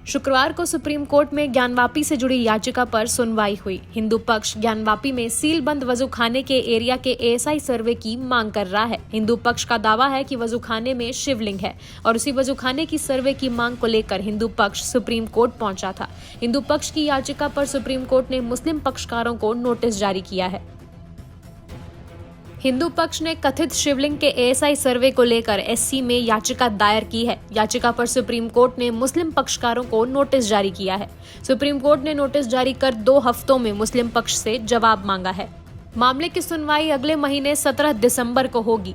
शुक्रवार को supreme court में ज्ञानवापी से जुड़ी याचिका पर सुनवाई हुई। हिंदू पक्ष ज्ञानवापी में सीलबंद वजूखाने के एरिया के एएसआई सर्वे की मांग कर रहा है। हिंदू पक्ष का दावा है कि वजूखाने में शिवलिंग है और उसी वजूखाने की सर्वे की मांग को लेकर हिंदू पक्ष सुप्रीम कोर्ट पहुंचा था। हिंदू पक्ष की याचिका पर सुप्रीम कोर्ट ने मुस्लिम पक्षकारों को नोटिस जारी किया है। हिंदू पक्ष ने कथित शिवलिंग के एएसआई सर्वे को लेकर एससी में याचिका दायर की है। याचिका पर सुप्रीम कोर्ट ने मुस्लिम पक्षकारों को नोटिस जारी किया है। सुप्रीम कोर्ट ने नोटिस जारी कर 2 हफ्तों में मुस्लिम पक्ष से जवाब मांगा है। मामले की सुनवाई अगले महीने 17 दिसंबर को होगी।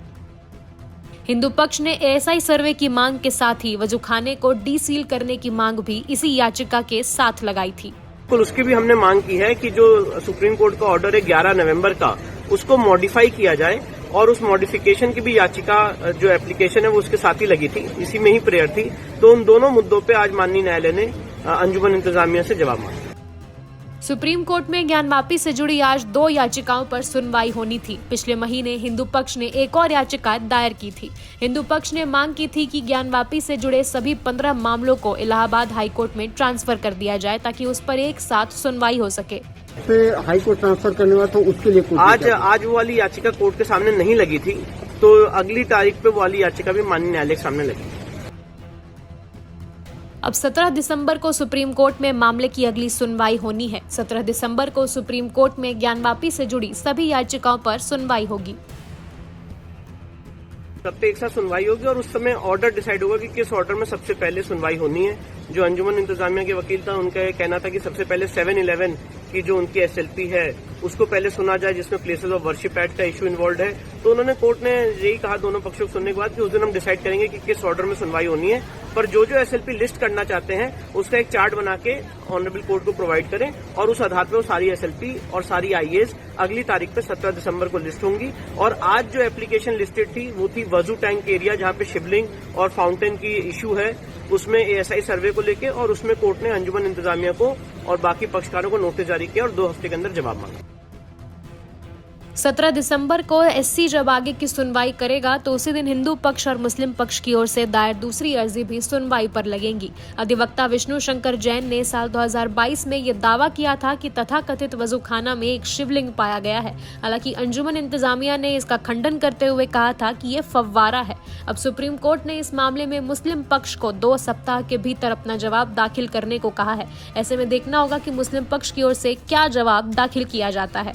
हिंदू पक्ष ने एएसआई सर्वे की मांग के साथ ही वजूखाने को डीसील करने की मांग भी इसी याचिका के साथ लगाई थी। उसकी भी हमने मांग की है कि जो सुप्रीम कोर्ट का ऑर्डर है 11 नवंबर का, उसको मॉडिफाई किया जाए और उस मॉडिफिकेशन की भी याचिका जो एप्लीकेशन है वो उसके साथ ही लगी थी, इसी में ही प्रेयर थी। तो उन दोनों मुद्दों पे आज माननीय न्यायालय ने अंजुमन इंतजामिया से जवाब मांगा। सुप्रीम कोर्ट में ज्ञानवापी से जुड़ी आज 2 याचिकाओं पर सुनवाई होनी थी। पिछले महीने हिंदू पक्ष ने एक और याचिका दायर की थी। हिंदू पक्ष ने मांग की थी कि ज्ञानवापी से जुड़े सभी 15 मामलों को इलाहाबाद हाईकोर्ट में ट्रांसफर कर दिया जाए ताकि उस पर एक साथ सुनवाई हो सके। हाईकोर्ट ट्रांसफर करने वाला तो उसके लिए आज वो वाली याचिका कोर्ट के सामने नहीं लगी थी, तो अगली तारीख पे वो वाली याचिका भी माननीय न्यायालय के सामने लगी। अब 17 दिसंबर को सुप्रीम कोर्ट में मामले की अगली सुनवाई होनी है। 17 दिसंबर को सुप्रीम कोर्ट में ज्ञानवापी से जुड़ी सभी याचिकाओं पर सुनवाई होगी। तब पे एक साथ सुनवाई होगी और उस समय ऑर्डर डिसाइड होगा कि किस ऑर्डर में सबसे पहले सुनवाई होनी है। जो अंजुमन इंतजामिया के वकील था, उनका ये कहना था कि सबसे पहले 7-11 की जो उनकी एसएलपी है उसको पहले सुना जाए, जिसमें प्लेसेस ऑफ वर्शिप एक्ट का इशू इन्वॉल्व है। तो उन्होंने कोर्ट ने यही कहा दोनों पक्षों को सुनने के बाद कि उस दिन हम डिसाइड करेंगे कि किस ऑर्डर में सुनवाई होनी है। पर जो एसएलपी लिस्ट करना चाहते हैं उसका एक चार्ट बना के ऑनरेबल कोर्ट को प्रोवाइड करें और उस आधार पर वो सारी एसएलपी और सारी आईएस अगली तारीख पे 17 दिसंबर को लिस्ट होंगी। और आज जो एप्लीकेशन लिस्टेड थी वो थी वजू टैंक एरिया, जहां पे शिवलिंग और फाउंटेन की इशू है, उसमें एएसआई सर्वे को लेके, और उसमें कोर्ट ने अंजुमन इंतजामिया को और बाकी पक्षकारों को नोटिस जारी किया और 2 हफ्ते के अंदर जवाब मांगा। 17 दिसंबर को एससी जब आगे की सुनवाई करेगा तो उसी दिन हिंदू पक्ष और मुस्लिम पक्ष की ओर से दायर दूसरी अर्जी भी सुनवाई पर लगेंगी। अधिवक्ता विष्णु शंकर जैन ने साल 2022 में ये दावा किया था कि तथाकथित वजूखाना में एक शिवलिंग पाया गया है। हालांकि अंजुमन इंतजामिया ने इसका खंडन करते हुए कहा था कि ये फव्वारा है। अब सुप्रीम कोर्ट ने इस मामले में मुस्लिम पक्ष को 2 सप्ताह के भीतर अपना जवाब दाखिल करने को कहा है। ऐसे में देखना होगा कि मुस्लिम पक्ष की ओर से क्या जवाब दाखिल किया जाता है।